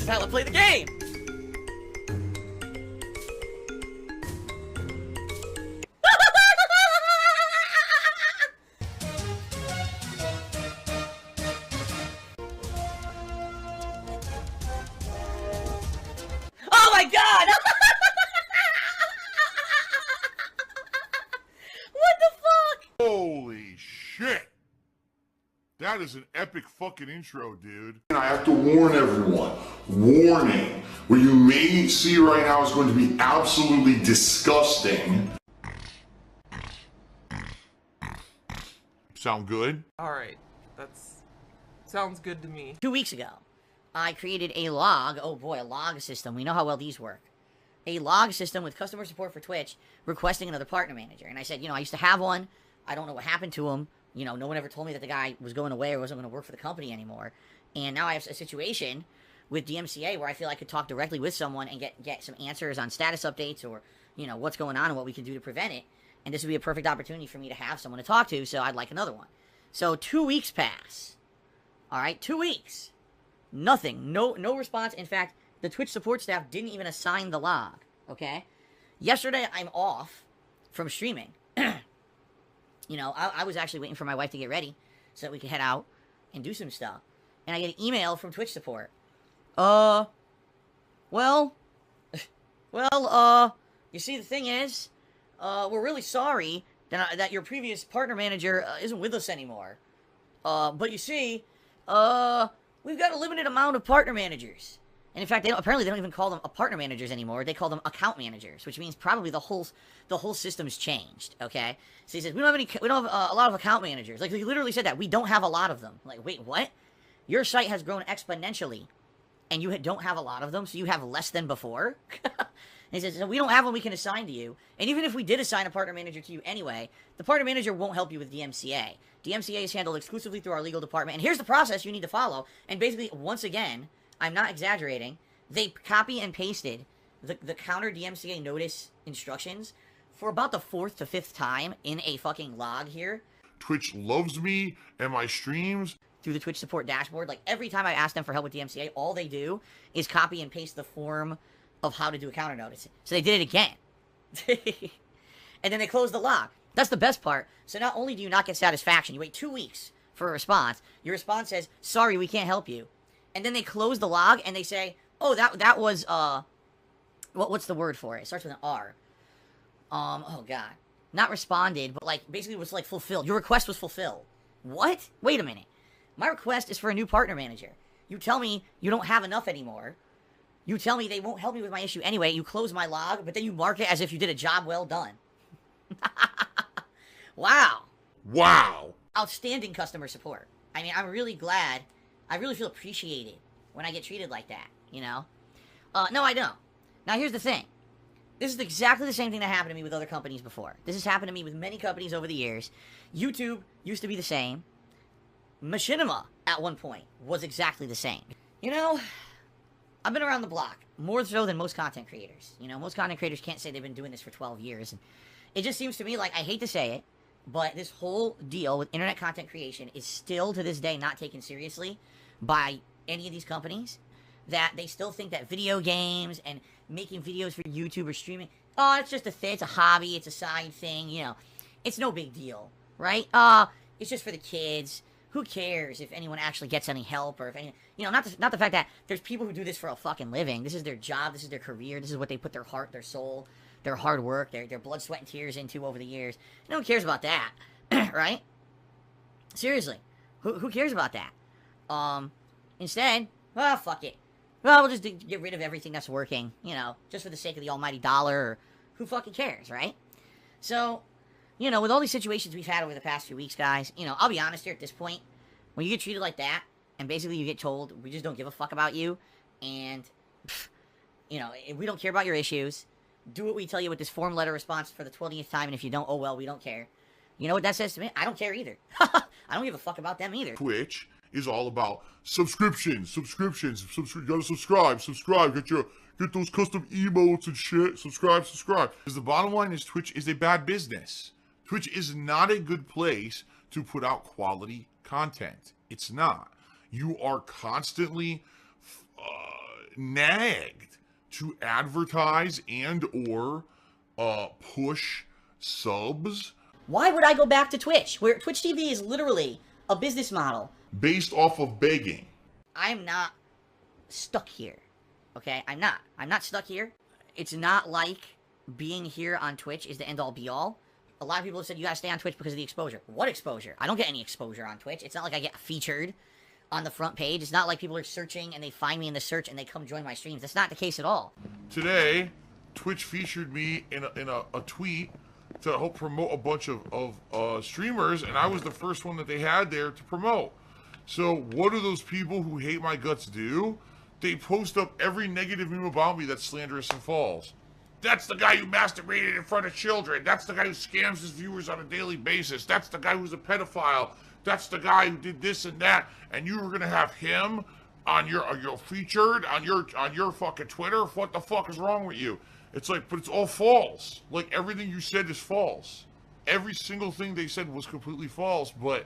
This is how I play the game! Oh my god! What the fuck? Holy shit! That is an epic fucking intro, dude. And I have to warn everyone, warning, what you may see right now is going to be absolutely disgusting. Sound good? Alright, sounds good to me. 2 weeks ago, I created a log, oh boy, a log system. We know how well these work. A log system with customer support for Twitch requesting another partner manager. And I said, you know, I used to have one. I don't know what happened to him. You know, no one ever told me that the guy was going away or wasn't going to work for the company anymore. And now I have a situation with DMCA where I feel I could talk directly with someone and get some answers on status updates or, you know, what's going on and what we can do to prevent it. And this would be a perfect opportunity for me to have someone to talk to, so I'd like another one. So 2 weeks pass. Alright, 2 weeks. Nothing. No response. In fact, the Twitch support staff didn't even assign the log. Okay? Yesterday, I'm off from streaming. You know, I was actually waiting for my wife to get ready so that we could head out and do some stuff. And I get an email from Twitch support. You see, the thing is, we're really sorry that your previous partner manager isn't with us anymore. But you see, we've got a limited amount of partner managers. And in fact, apparently they don't even call them partner managers anymore. They call them account managers, which means probably the whole system's changed. Okay, so he says we don't have a lot of account managers. Like, he literally said that we don't have a lot of them. Like, wait, what? Your site has grown exponentially, and you don't have a lot of them, so you have less than before. And he says, so we don't have one we can assign to you. And even if we did assign a partner manager to you anyway, the partner manager won't help you with DMCA. DMCA is handled exclusively through our legal department. And here's the process you need to follow. And basically, once again, I'm not exaggerating, they copy and pasted the counter DMCA notice instructions for about the 4th to 5th time in a fucking log here. Twitch loves me and my streams. Through the Twitch support dashboard. Like, every time I ask them for help with DMCA, all they do is copy and paste the form of how to do a counter notice. So they did it again. And then they closed the log. That's the best part. So not only do you not get satisfaction, you wait 2 weeks for a response. Your response says, sorry, we can't help you. And then they close the log and they say, oh, that was, what's the word for it? It starts with an R. Oh god. Not responded, but like, basically it was like fulfilled. Your request was fulfilled. What? Wait a minute. My request is for a new partner manager. You tell me you don't have enough anymore. You tell me they won't help me with my issue anyway. You close my log, but then you mark it as if you did a job well done. Wow. Wow. Outstanding customer support. I mean, I'm really glad. I really feel appreciated when I get treated like that, you know? No, I don't. Now, here's the thing. This is exactly the same thing that happened to me with other companies before. This has happened to me with many companies over the years. YouTube used to be the same. Machinima, at one point, was exactly the same. You know, I've been around the block, more so than most content creators. You know, most content creators can't say they've been doing this for 12 years. And it just seems to me like, I hate to say it, but this whole deal with internet content creation is still, to this day, not taken seriously by any of these companies. That they still think that video games and making videos for YouTube or streaming, oh, it's just a thing, it's a hobby, it's a side thing, you know. It's no big deal, right? It's just for the kids. Who cares if anyone actually gets any help or if any, you know, not the fact that there's people who do this for a fucking living. This is their job, this is their career, this is what they put their heart, their soul, their hard work, their blood, sweat, and tears into over the years. No one cares about that, right? Seriously, who cares about that? Instead, well, fuck it. Well, we'll just get rid of everything that's working, you know, just for the sake of the almighty dollar, or who fucking cares, right? So, you know, with all these situations we've had over the past few weeks, guys, you know, I'll be honest here at this point, when you get treated like that, and basically you get told, we just don't give a fuck about you, and, you know, we don't care about your issues, do what we tell you with this form letter response for the 20th time, and if you don't, oh well, we don't care. You know what that says to me? I don't care either. I don't give a fuck about them either. Twitch is all about subscriptions. You gotta subscribe, get those custom emotes and shit, subscribe. Because the bottom line is Twitch is a bad business. Twitch is not a good place to put out quality content. It's not. You are constantly nagged to advertise and or push subs Why would I go back to Twitch, where Twitch TV is literally a business model? based off of begging. I'm not stuck here, okay? I'm not stuck here. It's not like being here on Twitch is the end-all be-all. A lot of people have said you gotta stay on Twitch because of the exposure. What exposure? I don't get any exposure on Twitch. It's not like I get featured on the front page. It's not like people are searching and they find me in the search and they come join my streams. That's not the case at all. Today, Twitch featured me in a tweet to help promote a bunch of streamers, and I was the first one that they had there to promote. So what do those people who hate my guts do? They post up every negative meme about me that's slanderous and false. That's the guy who masturbated in front of children. That's the guy who scams his viewers on a daily basis. That's the guy who's a pedophile. That's the guy who did this and that. And you were gonna have him on your featured on your fucking Twitter. What the fuck is wrong with you? It's like, but it's all false. Like everything you said is false. Every single thing they said was completely false. But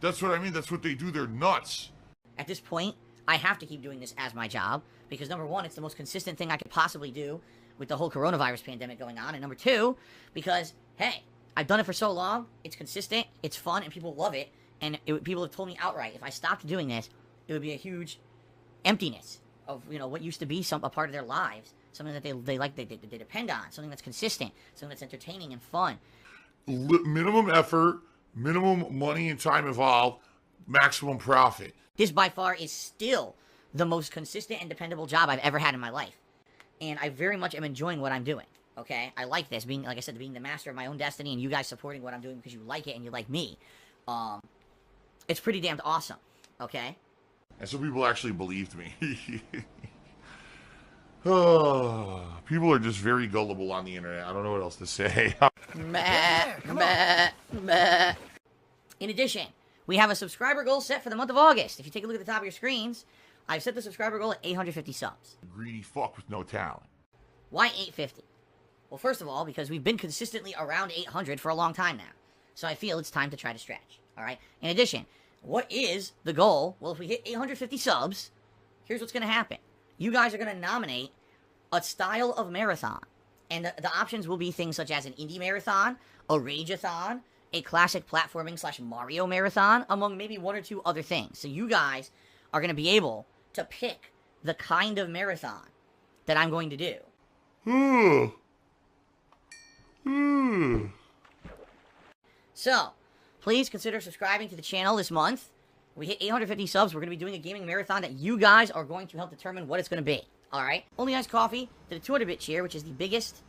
that's what I mean. That's what they do. They're nuts. At this point, I have to keep doing this as my job because number one, it's the most consistent thing I could possibly do with the whole coronavirus pandemic going on. And number two, because, hey, I've done it for so long, it's consistent, it's fun, and people love it. And people have told me outright, if I stopped doing this, it would be a huge emptiness of, you know, what used to be a part of their lives. Something that they like, they depend on. Something that's consistent. Something that's entertaining and fun. Minimum effort, minimum money and time involved, maximum profit. This by far is still the most consistent and dependable job I've ever had in my life. And I very much am enjoying what I'm doing, okay? I like this, being, like I said, being the master of my own destiny and you guys supporting what I'm doing because you like it and you like me. It's pretty damned awesome, okay? And some people actually believed me. Oh, people are just very gullible on the internet. I don't know what else to say. In addition, we have a subscriber goal set for the month of August. If you take a look at the top of your screens, I've set the subscriber goal at 850 subs. Greedy fuck with no talent. Why 850? Well, first of all, because we've been consistently around 800 for a long time now. So I feel it's time to try to stretch, all right? In addition, what is the goal? Well, if we hit 850 subs, here's what's going to happen. You guys are going to nominate a style of marathon. And the options will be things such as an indie marathon, a rage-a-thon, a classic platforming / Mario marathon, among maybe one or two other things. So you guys are going to be able to pick the kind of marathon that I'm going to do. So, please consider subscribing to the channel this month. We hit 850 subs. We're going to be doing a gaming marathon that you guys are going to help determine what it's going to be. Alright? Only Ice Coffee did a 200-bit cheer, which is the biggest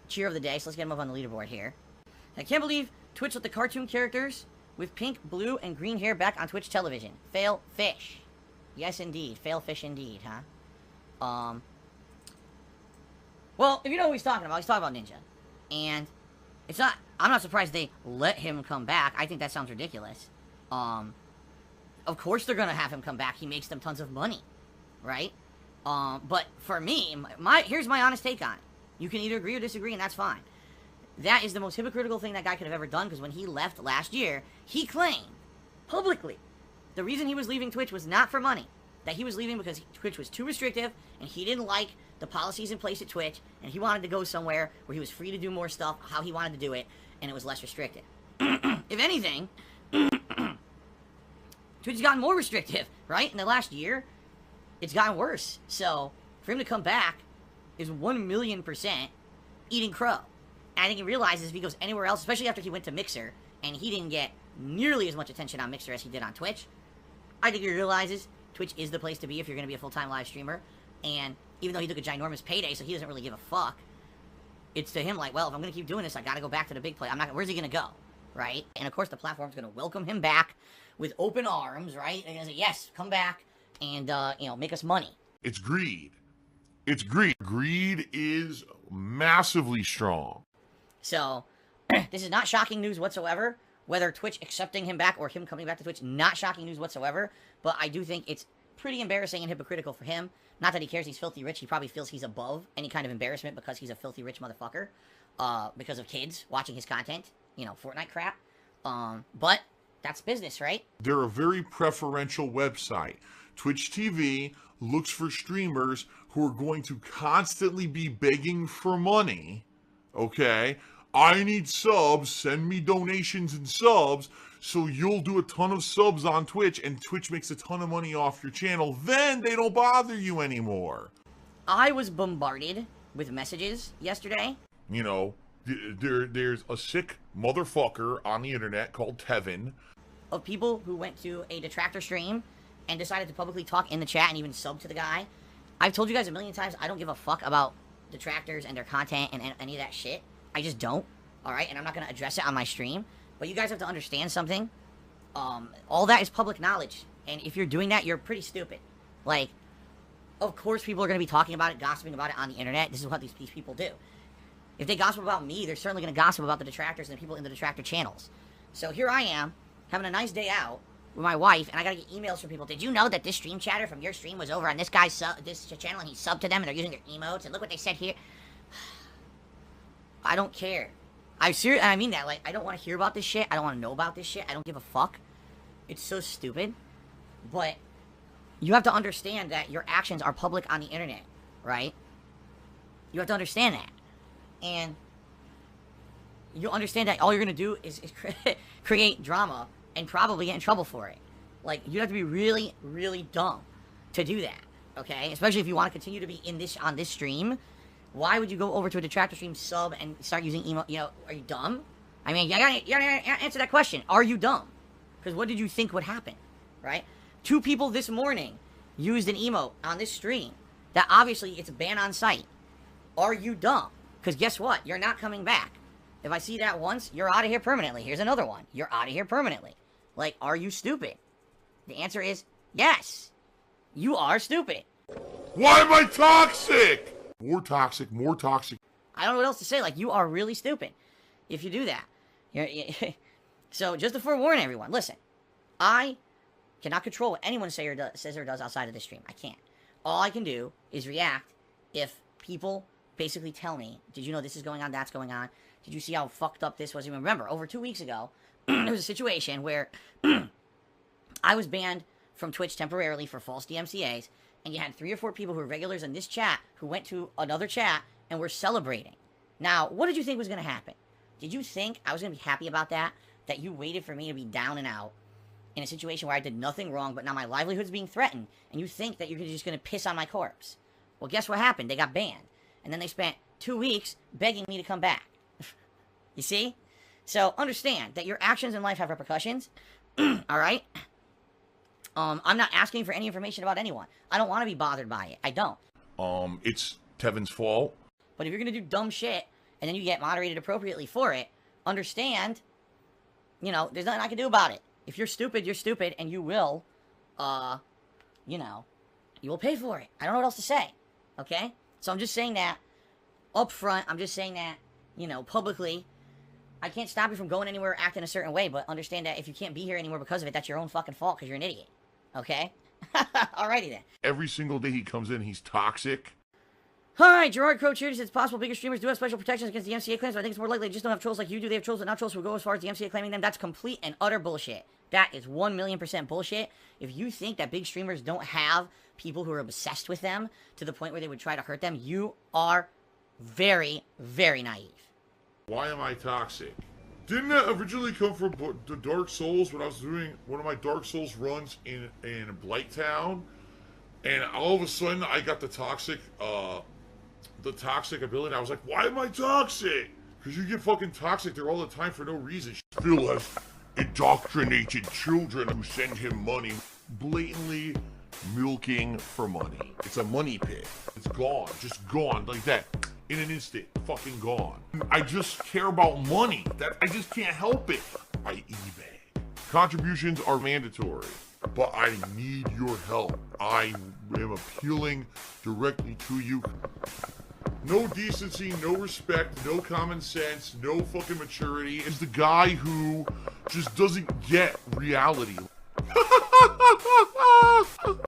cheer of the day. So let's get him up on the leaderboard here. I can't believe Twitch let the cartoon characters with pink, blue, and green hair back on Twitch television. Fail fish. Yes, indeed. Fail fish indeed, huh? Well, if you know who he's talking about Ninja. And it's not... I'm not surprised they let him come back. I think that sounds ridiculous. Of course they're gonna have him come back. He makes them tons of money. Right? But for me, here's my honest take on it. You can either agree or disagree, and that's fine. That is the most hypocritical thing that guy could have ever done, because when he left last year, he claimed, publicly, the reason he was leaving Twitch was not for money. That he was leaving because Twitch was too restrictive, and he didn't like the policies in place at Twitch, and he wanted to go somewhere where he was free to do more stuff, how he wanted to do it, and it was less restrictive. If anything, Twitch has gotten more restrictive, right? In the last year, it's gotten worse. So, for him to come back is 1,000,000% eating crow. And I think he realizes if he goes anywhere else, especially after he went to Mixer, and he didn't get nearly as much attention on Mixer as he did on Twitch, I think he realizes Twitch is the place to be if you're going to be a full-time live streamer. And even though he took a ginormous payday, so he doesn't really give a fuck, it's to him like, well, if I'm going to keep doing this, I got to go back to the big play. Where's he going to go? Right? And of course, the platform's going to welcome him back with open arms, right? And going to say, yes, come back and, you know, make us money. It's greed. It's greed. Greed is massively strong. So, this is not shocking news whatsoever. Whether Twitch accepting him back or him coming back to Twitch, not shocking news whatsoever. But I do think it's pretty embarrassing and hypocritical for him. Not that he cares he's filthy rich. He probably feels he's above any kind of embarrassment because he's a filthy rich motherfucker. Because of kids watching his content. You know, Fortnite crap. But that's business, right? They're a very preferential website. Twitch TV looks for streamers who are going to constantly be begging for money. Okay? I need subs, send me donations and subs, so you'll do a ton of subs on Twitch, and Twitch makes a ton of money off your channel. Then they don't bother you anymore. I was bombarded with messages yesterday. You know, there's a sick motherfucker on the internet called Tevin. Of people who went to a detractor stream and decided to publicly talk in the chat and even sub to the guy. I've told you guys a million times, I don't give a fuck about detractors and their content and any of that shit. I just don't, alright? And I'm not going to address it on my stream. But you guys have to understand something. All that is public knowledge. And if you're doing that, you're pretty stupid. Like, of course people are going to be talking about it, gossiping about it on the internet. This is what these people do. If they gossip about me, they're certainly going to gossip about the detractors and the people in the detractor channels. So here I am, having a nice day out with my wife, and I gotta get emails from people. Did you know that this stream chatter from your stream was over on this guy's this channel, and he subbed to them, and they're using their emotes, and look what they said here. I don't care. I mean that. Like, I don't want to hear about this shit. I don't want to know about this shit. I don't give a fuck. It's so stupid. But you have to understand that your actions are public on the internet, right? You have to understand that. And you understand that all you're going to do is create drama and probably get in trouble for it. Like, you have to be really, really dumb to do that, okay? Especially if you want to continue to be on this stream. Why would you go over to a detractor stream, sub, and start using emo? You know, are you dumb? I mean, you gotta answer that question. Are you dumb? Because what did you think would happen, right? 2 people this morning used an emote on this stream that obviously it's banned on site. Are you dumb? Because guess what? You're not coming back. If I see that once, you're out of here permanently. Here's another one. You're out of here permanently. Like, are you stupid? The answer is yes. You are stupid. Why am I toxic? More toxic, more toxic. I don't know what else to say. Like, you are really stupid if you do that. So, just to forewarn everyone, listen. I cannot control what anyone says or does outside of this stream. I can't. All I can do is react if people basically tell me, did you know this is going on, that's going on? Did you see how fucked up this was? Even remember, over 2 weeks ago, there was a situation where I was banned from Twitch temporarily for false DMCAs, and you had 3 or 4 people who were regulars in this chat who went to another chat and were celebrating. Now, what did you think was going to happen? Did you think I was going to be happy about that? That you waited for me to be down and out in a situation where I did nothing wrong, but now my livelihood's being threatened, and you think that you're just going to piss on my corpse? Well, guess what happened? They got banned. And then they spent 2 weeks begging me to come back. You see? So, understand that your actions in life have repercussions. Alright? I'm not asking for any information about anyone. I don't want to be bothered by it. I don't. It's Tevin's fault. But if you're going to do dumb shit, and then you get moderated appropriately for it, understand, you know, there's nothing I can do about it. If you're stupid, and you will, you know, you will pay for it. I don't know what else to say. Okay? So I'm just saying that up front. I'm just saying that, you know, publicly. I can't stop you from going anywhere, acting a certain way, but understand that if you can't be here anymore because of it, that's your own fucking fault because you're an idiot. Okay? Alrighty then. Every single day he comes in, he's toxic. Alright, Gerard Crow cheers. It's possible bigger streamers do have special protections against the MCA claims, but I think it's more likely they just don't have trolls like you do. They have trolls, but not trolls who go as far as the MCA claiming them. That's complete and utter bullshit. That is 1,000,000% bullshit. If you think that big streamers don't have people who are obsessed with them to the point where they would try to hurt them, you are very, very naive. Why am I toxic? Didn't that originally come from the Dark Souls when I was doing one of my Dark Souls runs in Blighttown? And all of a sudden I got the toxic ability. I was like, why am I toxic? Because you get fucking toxic there all the time for no reason. Phil has indoctrinated children who send him money, blatantly milking for money. It's a money pit. It's gone, just gone like that. In an instant, fucking gone. I just care about money. That I just can't help it. I eBay. Contributions are mandatory, but I need your help. I am appealing directly to you. No decency, no respect, no common sense, no fucking maturity. Is the guy who just doesn't get reality.